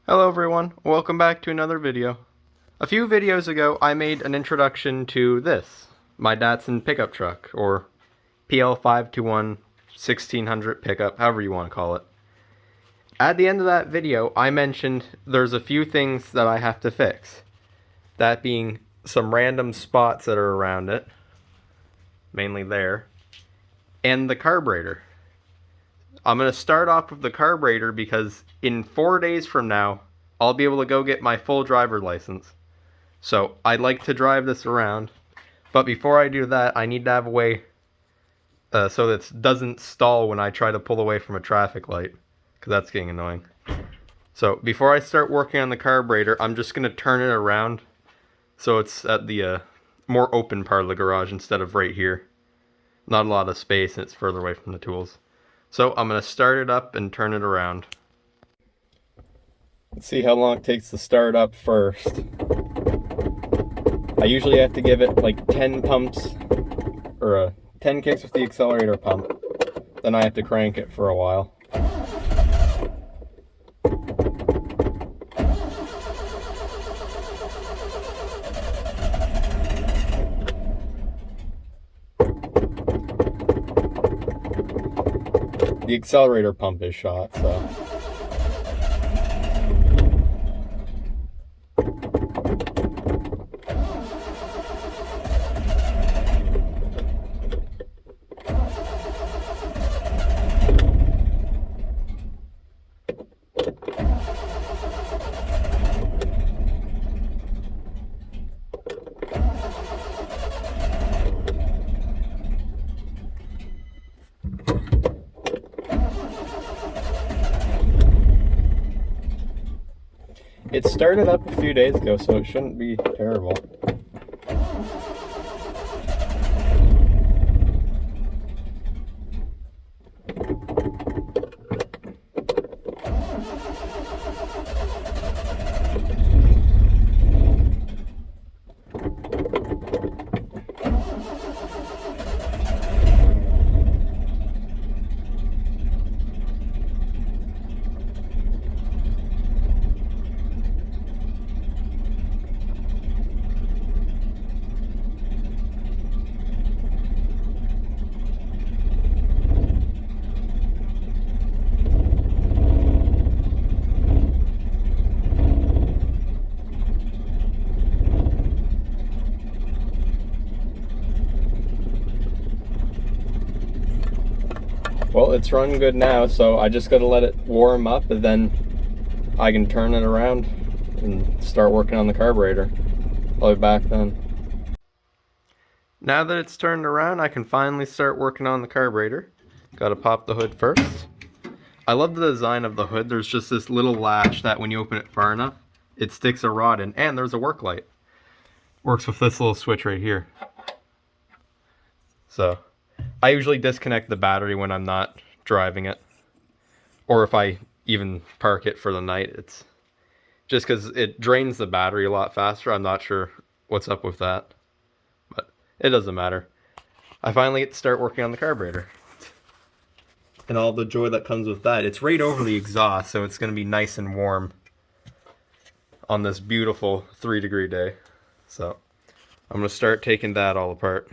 Hello everyone, welcome back to another video. A few videos ago I made an introduction to this, my Datsun pickup truck, or PL521 1600 pickup, however you want to call it. At the end of that video I mentioned there's a few things that I have to fix. That being some random spots that are around it, mainly there, and the carburetor. I'm going to start off with the carburetor because in 4 days from now I'll be able to go get my full driver license. So I'd like to drive this around, but before I do that, I need to have a way so that it doesn't stall when I try to pull away from a traffic light, because that's getting annoying. So before I start working on the carburetor, I'm just going to turn it around so it's at the more open part of the garage instead of right here. Not a lot of space and it's further away from the tools. So I'm going to start it up and turn it around. Let's see how long it takes to start up first. I usually have to give it like 10 pumps, or 10 kicks with the accelerator pump. Then I have to crank it for a while. The accelerator pump is shot, so. It started up a few days ago, so it shouldn't be terrible. Well, it's running good now, so I just gotta let it warm up and then I can turn it around and start working on the carburetor. I'll be back then. Now that it's turned around, I can finally start working on the carburetor. Gotta pop the hood first. I love the design of the hood. There's just this little latch that when you open it far enough, it sticks a rod in, and there's a work light. Works with this little switch right here. So I usually disconnect the battery when I'm not driving it, or if I even park it for the night. It's just because it drains the battery a lot faster. I'm not sure what's up with that, but it doesn't matter. I finally get to start working on the carburetor and all the joy that comes with that. It's right over the exhaust, so it's going to be nice and warm on this beautiful 3-degree day. So I'm going to start taking that all apart.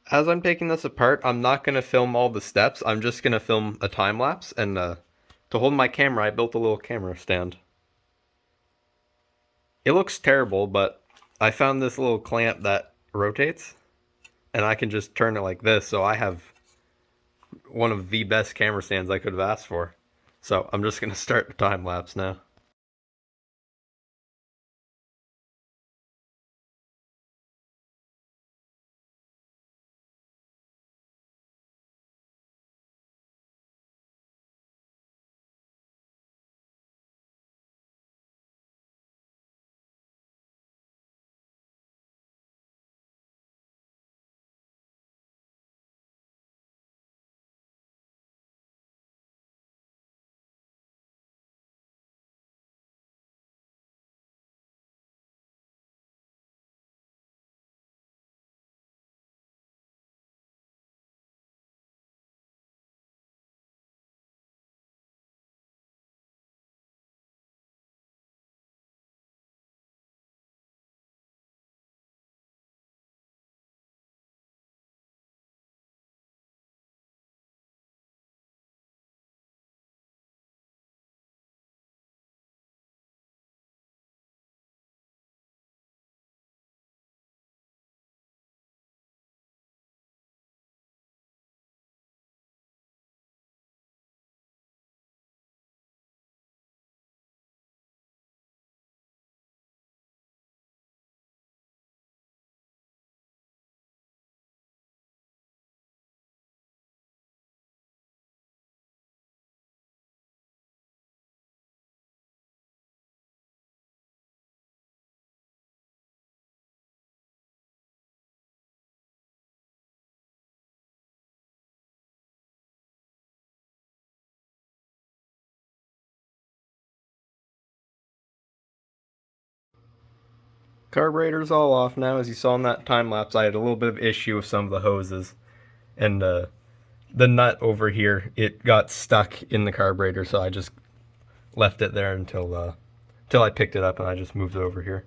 As I'm taking this apart, I'm not going to film all the steps. I'm just going to film a time lapse, and to hold my camera, I built a little camera stand. It looks terrible, but I found this little clamp that rotates, and I can just turn it like this, so I have one of the best camera stands I could have asked for. So I'm just going to start the time lapse now. Carburetor's all off now. As you saw in that time lapse, I had a little bit of issue with some of the hoses, and the nut over here, it got stuck in the carburetor, so I just left it there until I picked it up, and I just moved it over here.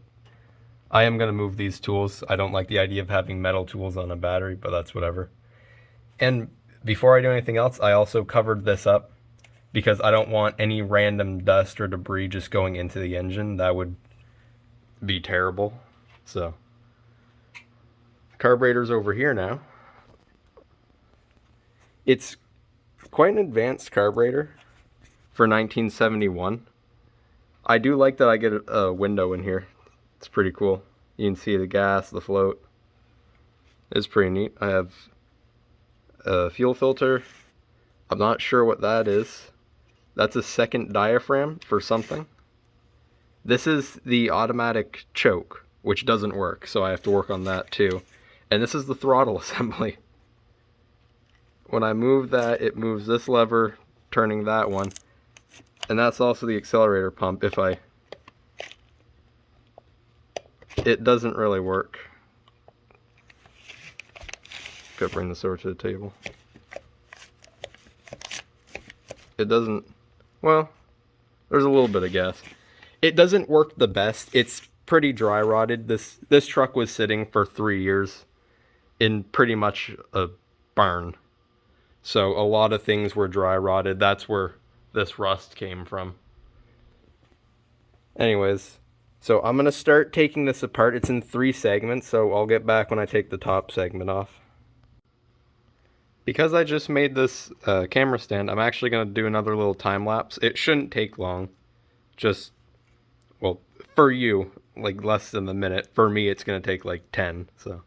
I am going to move these tools. I don't like the idea of having metal tools on a battery, but that's whatever. And before I do anything else, I also covered this up because I don't want any random dust or debris just going into the engine. That would be terrible. So, carburetor's over here now. It's quite an advanced carburetor for 1971. I do like that I get a window in here. It's pretty cool. You can see the gas, the float. It's pretty neat. I have a fuel filter. I'm not sure what that is. That's a second diaphragm for something. This is the automatic choke, which doesn't work, so I have to work on that too. And this is the throttle assembly. When I move that, it moves this lever, turning that one. And that's also the accelerator pump. It doesn't really work. Gotta bring this over to the table. It doesn't, well, there's a little bit of gas. It doesn't work the best. It's pretty dry rotted. This truck was sitting for 3 years in pretty much a barn. So a lot of things were dry rotted. That's where this rust came from. Anyways, so I'm going to start taking this apart. It's in 3 segments, so I'll get back when I take the top segment off. Because I just made this camera stand, I'm actually going to do another little time lapse. It shouldn't take long. Just, well, for you, like less than a minute. For me, it's going to take like 10, so.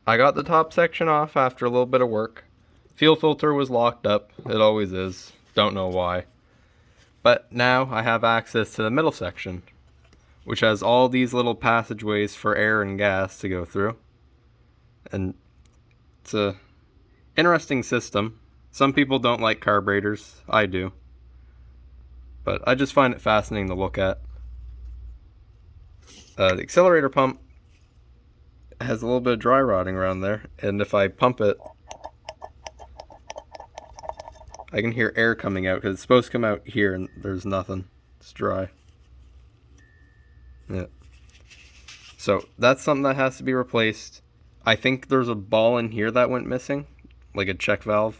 I got the top section off after a little bit of work. Fuel filter was locked up. It always is. Don't know why. But now I have access to the middle section, which has all these little passageways for air and gas to go through. And it's a interesting system. Some people don't like carburetors. I do. But I just find it fascinating to look at. The accelerator pump has a little bit of dry rotting around there, and if I pump it, I can hear air coming out because it's supposed to come out here and there's nothing. It's dry. Yeah. So that's something that has to be replaced. I think there's a ball in here that went missing, like a check valve.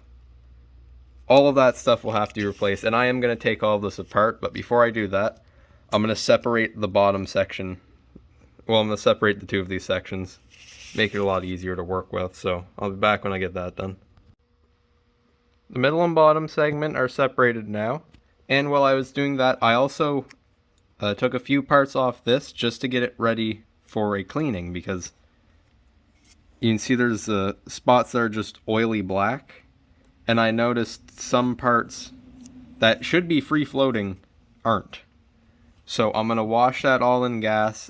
All of that stuff will have to be replaced, and I am going to take all this apart, but before I do that, I'm going to separate the bottom section. Well, I'm going to separate the 2 of these sections, make it a lot easier to work with, so I'll be back when I get that done. The middle and bottom segment are separated now, and while I was doing that, I also took a few parts off this just to get it ready for a cleaning, because you can see there's spots that are just oily black, and I noticed some parts that should be free floating aren't. So I'm going to wash that all in gas,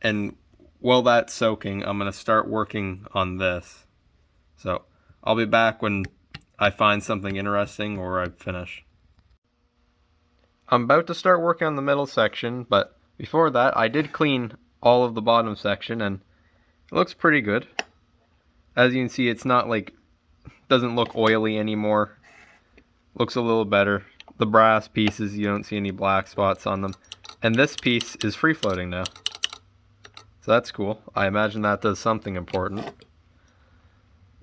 and while that's soaking, I'm going to start working on this. So I'll be back when I find something interesting or I finish. I'm about to start working on the middle section, but before that, I did clean all of the bottom section, and it looks pretty good. As you can see, it's not like, doesn't look oily anymore. looks a little better. The brass pieces, you don't see any black spots on them. And this piece is free floating now. So that's cool. I imagine that does something important.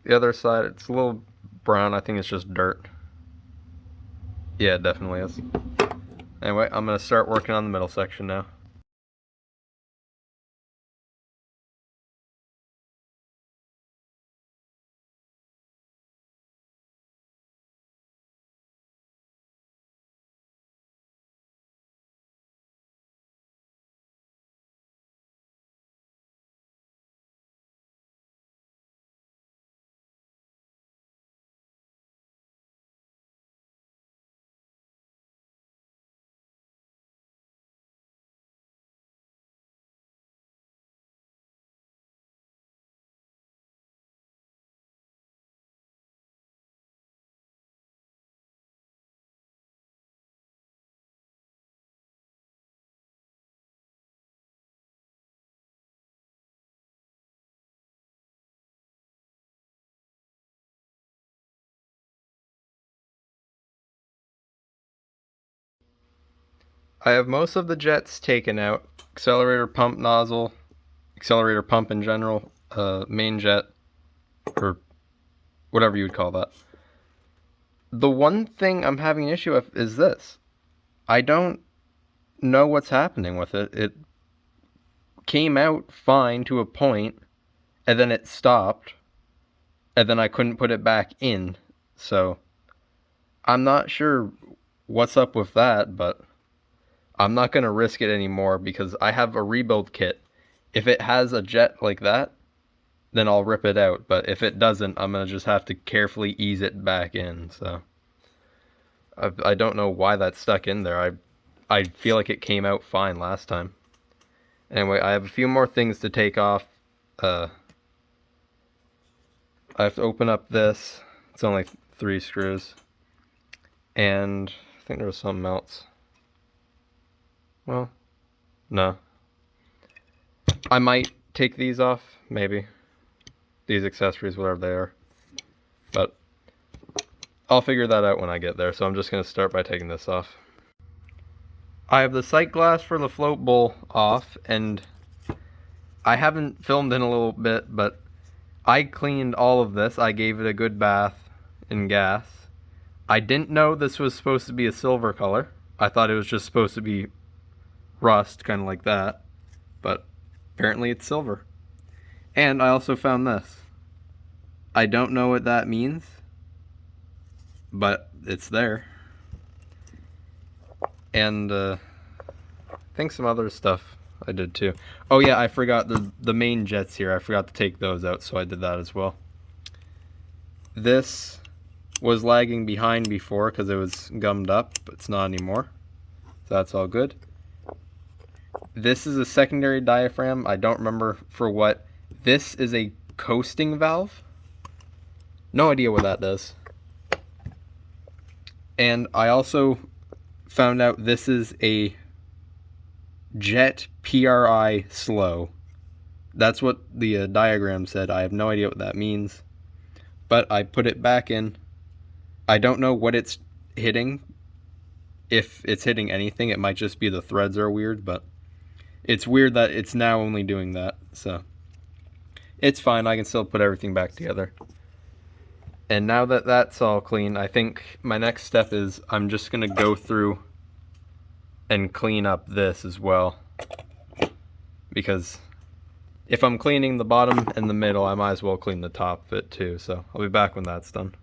The other side, it's a little brown. I think it's just dirt. Yeah, it definitely is. Anyway, I'm going to start working on the middle section now. I have most of the jets taken out. Accelerator pump nozzle, accelerator pump in general, main jet, or whatever you would call that. The one thing I'm having an issue with is this. I don't know what's happening with it. It came out fine to a point, and then it stopped, and then I couldn't put it back in. So I'm not sure what's up with that, but I'm not going to risk it anymore because I have a rebuild kit. If it has a jet like that, then I'll rip it out. But if it doesn't, I'm going to just have to carefully ease it back in. So I don't know why that's stuck in there. I feel like it came out fine last time. Anyway, I have a few more things to take off. I have to open up this. It's only 3 screws. And I think there was something else. Well, no. I might take these off, maybe. These accessories, whatever they are. But I'll figure that out when I get there, so I'm just going to start by taking this off. I have the sight glass for the float bowl off, and I haven't filmed in a little bit, but I cleaned all of this. I gave it a good bath in gas. I didn't know this was supposed to be a silver color. I thought it was just supposed to be rust, kind of like that, but apparently it's silver. And I also found this. I don't know what that means, but it's there. And I think some other stuff I did too. Oh yeah, I forgot the main jets here. I forgot to take those out, so I did that as well. This was lagging behind before because it was gummed up, but it's not anymore. So that's all good. This is a secondary diaphragm. I don't remember for what. This is a coasting valve. No idea what that does. And I also found out this is a jet PRI slow. That's what the diagram said. I have no idea what that means. But I put it back in. I don't know what it's hitting. If it's hitting anything, it might just be the threads are weird, but it's weird that it's now only doing that. So it's fine. I can still put everything back together. And now that that's all clean, I think my next step is I'm just going to go through and clean up this as well. Because if I'm cleaning the bottom and the middle, I might as well clean the top of it too. So I'll be back when that's done.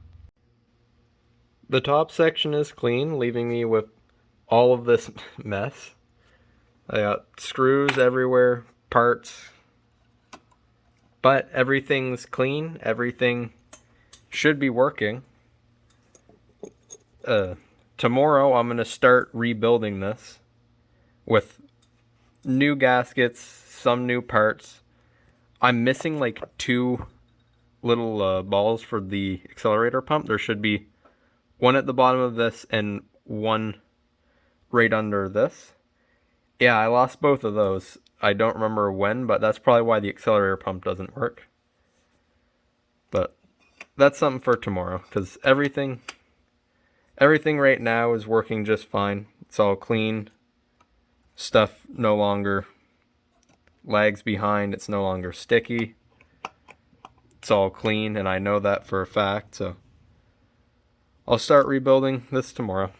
The top section is clean, leaving me with all of this mess. I got screws everywhere, parts. But everything's clean. Everything should be working. Tomorrow I'm going to start rebuilding this with new gaskets, some new parts. I'm missing like 2 little balls for the accelerator pump. There should be one at the bottom of this and one right under this. Yeah, I lost both of those. I don't remember when, but that's probably why the accelerator pump doesn't work. But that's something for tomorrow, because everything Everything right now is working just fine. It's all clean. Stuff no longer lags behind. It's no longer sticky. It's all clean, and I know that for a fact, so I'll start rebuilding this tomorrow.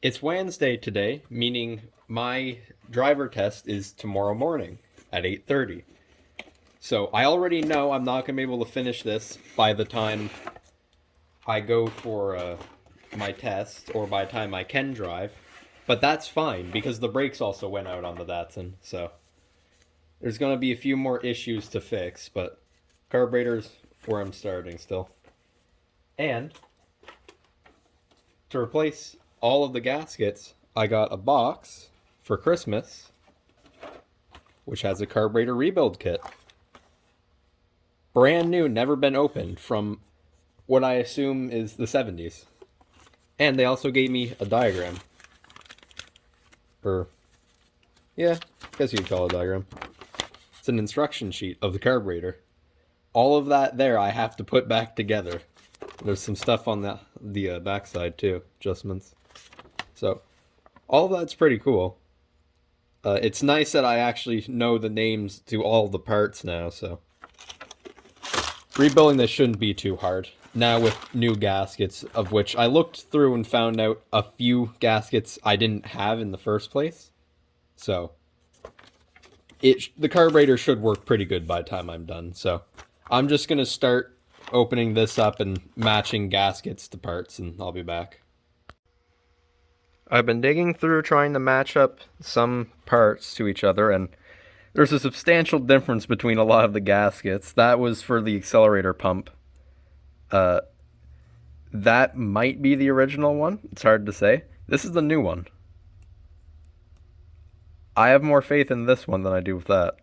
It's Wednesday today, meaning my driver test is tomorrow morning at 8:30. So I already know I'm not going to be able to finish this by the time I go for my test, or by the time I can drive. But that's fine, because the brakes also went out on the Datsun, so there's going to be a few more issues to fix, but carburetor's where I'm starting still. And to replace all of the gaskets, I got a box for Christmas, which has a carburetor rebuild kit. Brand new, never been opened, from what I assume is the 70s. And they also gave me a diagram. Or, yeah, I guess you'd call it a diagram. It's an instruction sheet of the carburetor. All of that there I have to put back together. There's some stuff on the backside too, adjustments. So, all of that's pretty cool. It's nice that I actually know the names to all the parts now, so rebuilding this shouldn't be too hard. Now with new gaskets, of which I looked through and found out a few gaskets I didn't have in the first place. So the carburetor should work pretty good by the time I'm done. So I'm just going to start opening this up and matching gaskets to parts, and I'll be back. I've been digging through trying to match up some parts to each other, and there's a substantial difference between a lot of the gaskets. That was for the accelerator pump. That might be the original one. It's hard to say. This is the new one. I have more faith in this one than I do with that.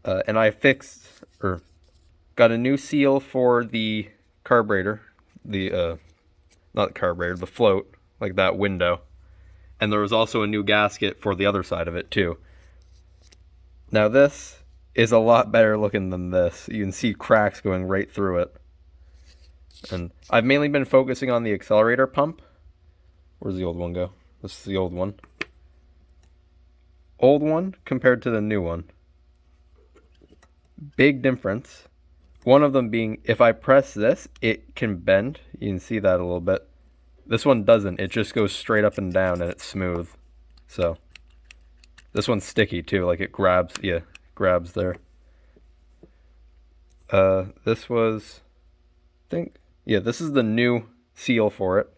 And I got a new seal for the carburetor. Not the carburetor, the float, like that window. And there was also a new gasket for the other side of it too. Now this is a lot better looking than this. You can see cracks going right through it. And I've mainly been focusing on the accelerator pump. Where's the old one go? This is the old one. Old one compared to the new one. Big difference. One of them being, if I press this, it can bend. You can see that a little bit. This one doesn't. It just goes straight up and down, and it's smooth. So this one's sticky too, like it grabs. Yeah, grabs there. This was, this is the new seal for it.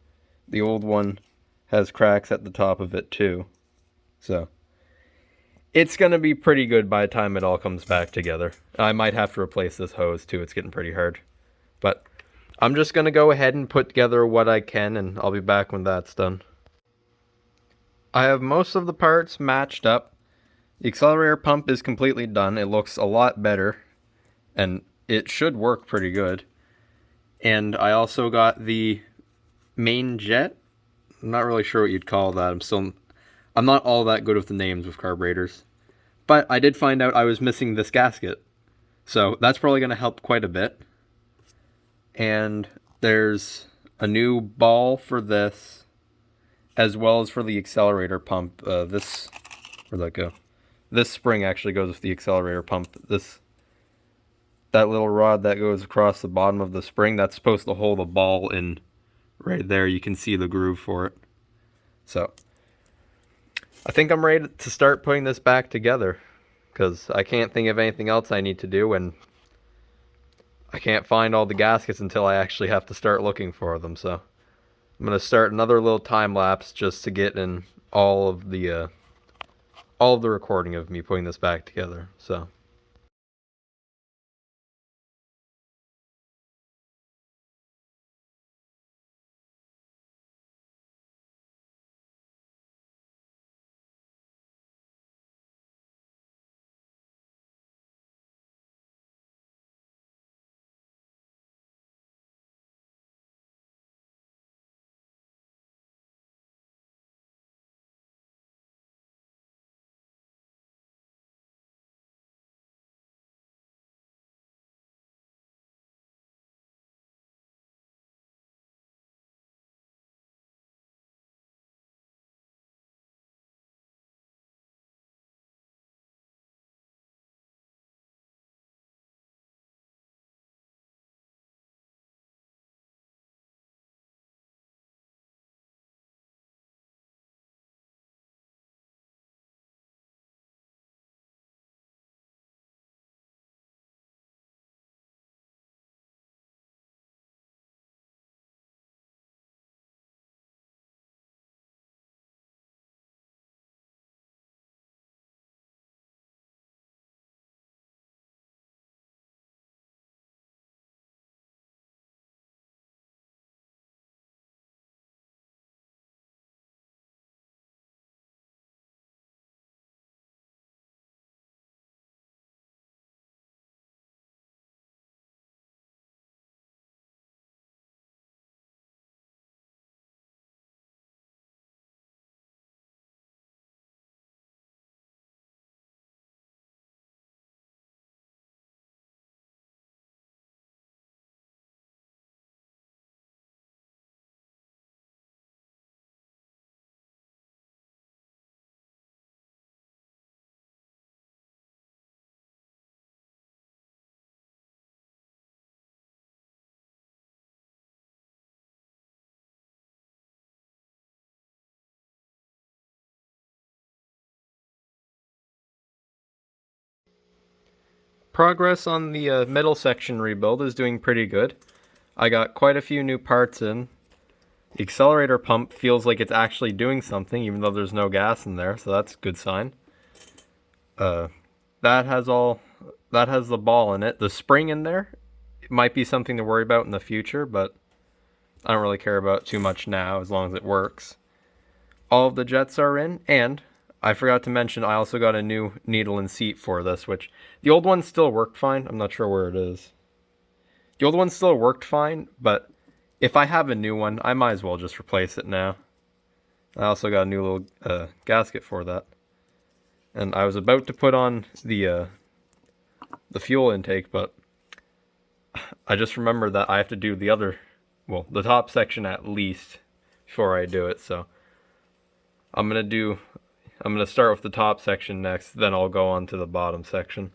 The old one has cracks at the top of it too. So it's going to be pretty good by the time it all comes back together. I might have to replace this hose too. It's getting pretty hard. But I'm just going to go ahead and put together what I can, and I'll be back when that's done. I have most of the parts matched up. The accelerator pump is completely done. It looks a lot better, and it should work pretty good. And I also got the main jet. I'm not really sure what you'd call that. I'm not all that good with the names of carburetors. But I did find out I was missing this gasket. So that's probably going to help quite a bit. And there's a new ball for this, as well as for the accelerator pump. Where'd that go? This spring actually goes with the accelerator pump. That little rod that goes across the bottom of the spring, that's supposed to hold the ball in right there. You can see the groove for it. So I think I'm ready to start putting this back together, because I can't think of anything else I need to do, and I can't find all the gaskets until I actually have to start looking for them. So I'm going to start another little time lapse just to get in all of the recording of me putting this back together. So Progress on the middle section rebuild is doing pretty good. I got quite a few new parts in. The accelerator pump feels like it's actually doing something, even though there's no gas in there, so that's a good sign. That has the ball in it. The spring in there might be something to worry about in the future, but I don't really care about it too much now, as long as it works. All of the jets are in, and I forgot to mention I also got a new needle and seat for this, which the old one still worked fine. I'm not sure where it is. The old one still worked fine, but if I have a new one, I might as well just replace it now. I also got a new little gasket for that. And I was about to put on the fuel intake, but I just remembered that I have to do the top section at least before I do it, so I'm gonna start with the top section next, then I'll go on to the bottom section.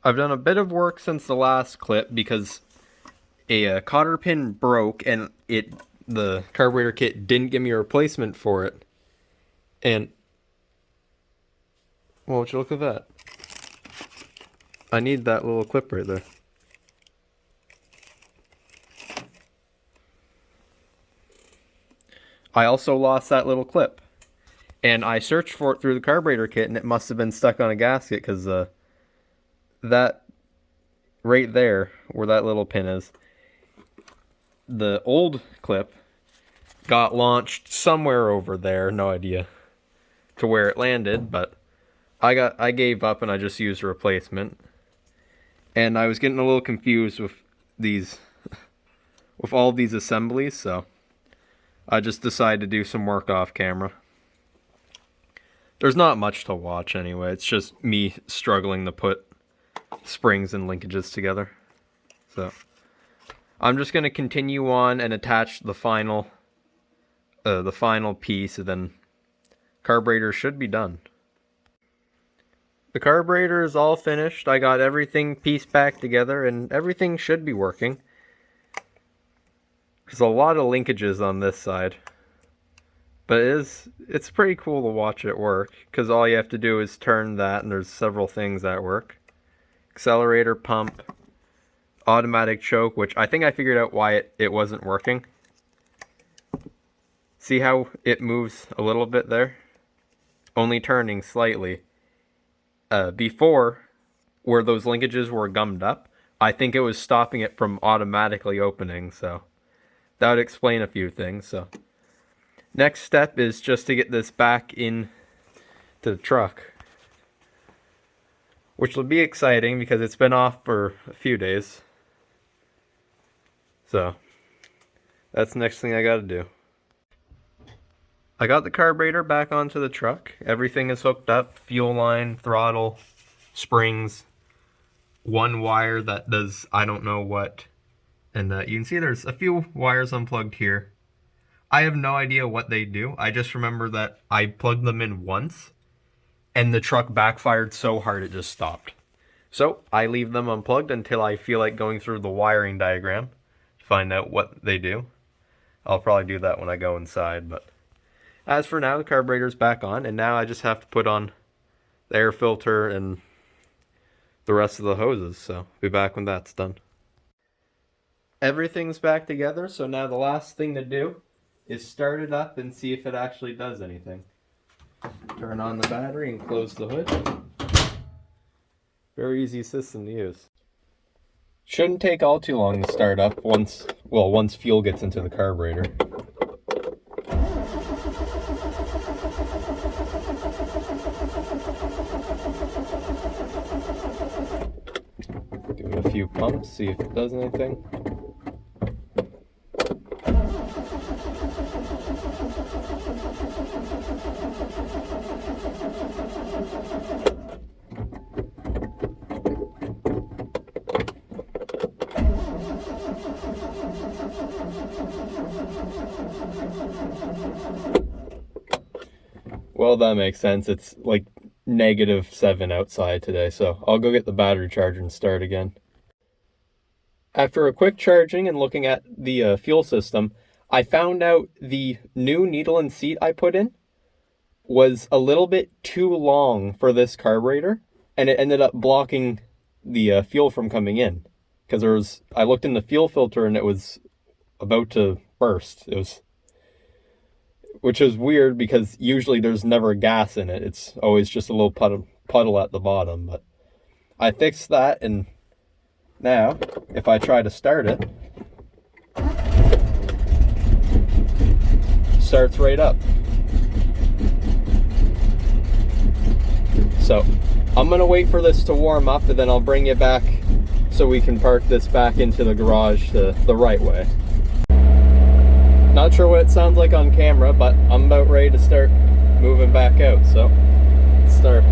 I've done a bit of work since the last clip because a cotter pin broke and the carburetor kit didn't give me a replacement for it. And well, would you look at that? I need that little clip right there. I also lost that little clip. And I searched for it through the carburetor kit, and it must have been stuck on a gasket, because that right there, where that little pin is, the old clip got launched somewhere over there, no idea to where it landed, but I gave up and I just used a replacement. And I was getting a little confused with all these assemblies, so I just decided to do some work off camera. There's not much to watch anyway, it's just me struggling to put springs and linkages together. So I'm just going to continue on and attach the final piece, and then carburetor should be done. The carburetor is all finished. I got everything pieced back together and everything should be working. There's a lot of linkages on this side. But it's pretty cool to watch it work, because all you have to do is turn that and there's several things that work. Accelerator, pump, automatic choke, which I think I figured out why it wasn't working. See how it moves a little bit there? Only turning slightly. before, where those linkages were gummed up, I think it was stopping it from automatically opening, so that would explain a few things. So next step is just to get this back in to the truck, which will be exciting because it's been off for a few days. So that's the next thing I gotta do. I got the carburetor back onto the truck. Everything is hooked up, fuel line, throttle, springs, one wire that does I don't know what, and you can see there's a few wires unplugged here. I have no idea what they do. I just remember that I plugged them in once and the truck backfired so hard it just stopped. So I leave them unplugged until I feel like going through the wiring diagram to find out what they do. I'll probably do that when I go inside, but as for now, the carburetor's back on, and now I just have to put on the air filter and the rest of the hoses, so be back when that's done. Everything's back together, so now the last thing to do is start it up and see if it actually does anything. Turn on the battery and close the hood. Very easy system to use. Shouldn't take all too long to start up once fuel gets into the carburetor. Give it a few pumps, see if it does anything. Well, that makes sense. It's like -7 outside today, so I'll go get the battery charger and start again. After a quick charging and looking at the fuel system, I found out the new needle and seat I put in was a little bit too long for this carburetor, and it ended up blocking the fuel from coming in. Because I looked in the fuel filter and it was about to burst. Which is weird because usually there's never gas in it. It's always just a little puddle at the bottom. But I fixed that, and now if I try to start it, starts right up. So I'm gonna wait for this to warm up, and then I'll bring it back so we can park this back into the garage the right way. Not sure what it sounds like on camera, but I'm about ready to start moving back out, so let's start.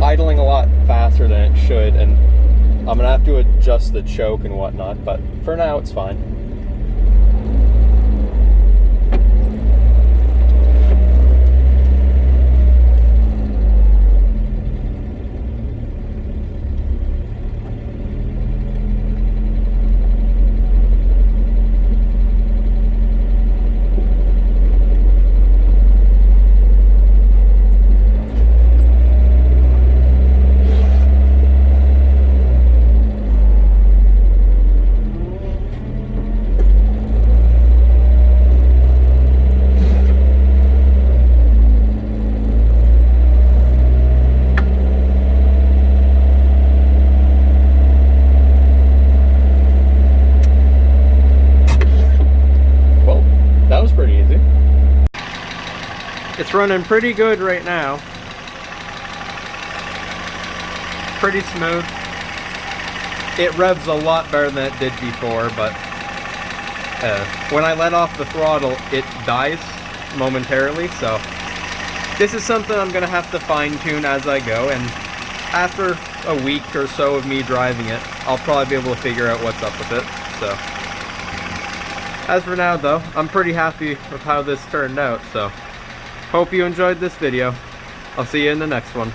Idling a lot faster than it should, and I'm gonna have to adjust the choke and whatnot, but for now it's fine. It's running pretty good right now. Pretty smooth. It revs a lot better than it did before, but when I let off the throttle, it dies momentarily, so this is something I'm gonna have to fine-tune as I go, and after a week or so of me driving it, I'll probably be able to figure out what's up with it. So as for now though, I'm pretty happy with how this turned out, so hope you enjoyed this video. I'll see you in the next one.